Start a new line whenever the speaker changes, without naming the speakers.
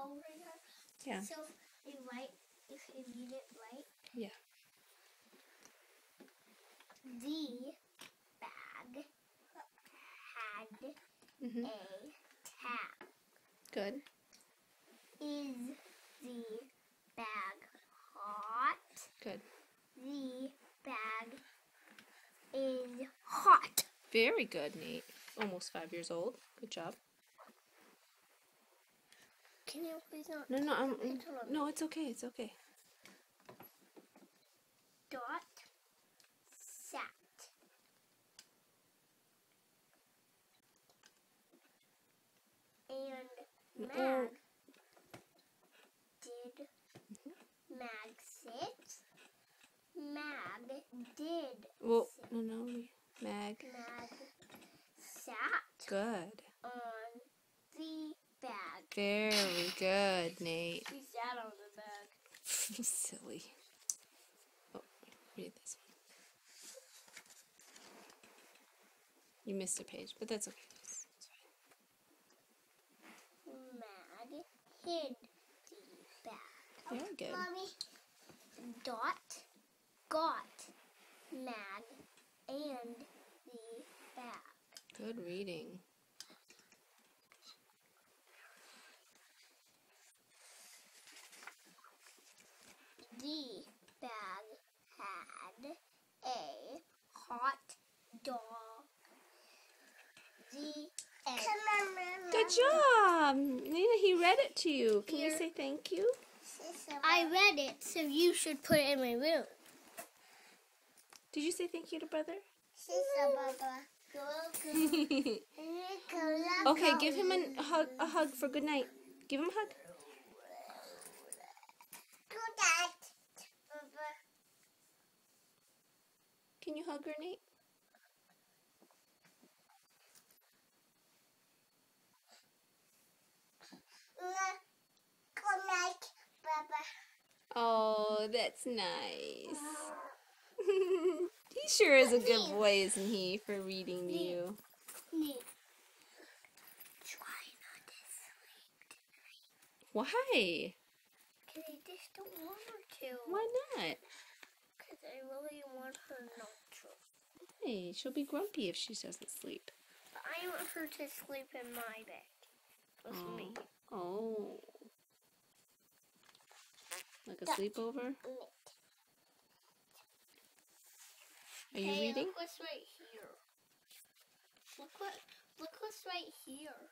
over here?
Yeah.
So you read it right?
Yeah.
The bag had
Mhm.
a tag.
Good.
Is the bag hot?
Good.
The bag is hot.
Very good, Nate. Almost 5 years old. Good job.
Can you please not?
No, no, it's okay. It's okay.
Dot sat. And Mag did. Mag sit. Mag did.
Well,
sit.
no, Mag.
Mag sat
Good.
on the bag.
Very good, Nate.
She sat on the bag.
Silly. Oh, read this one. You missed a page, but that's okay.
Mag hid the bag.
Very good.
Mommy. Dot got Mag and the bag.
Good reading.
The bag had a hot dog. The egg.
Good job. Nina, he read it to you. Can you
Here.
say thank you?
I read it, so you should put it in my room.
Did you say thank you to brother? Okay, give him a hug for good night. Give him a hug. Can you hug her, Nate? Oh, that's nice. He sure is a good boy, isn't he, for reading to you?
Try not to sleep tonight.
Why?
Because I just don't want her to.
Why not?
Because I really want her not to.
Hey, she'll be grumpy if she doesn't sleep.
But I want her to sleep in my bed with me.
Oh. Like a sleepover? Are you reading?
Look what's right here. Look what's right here.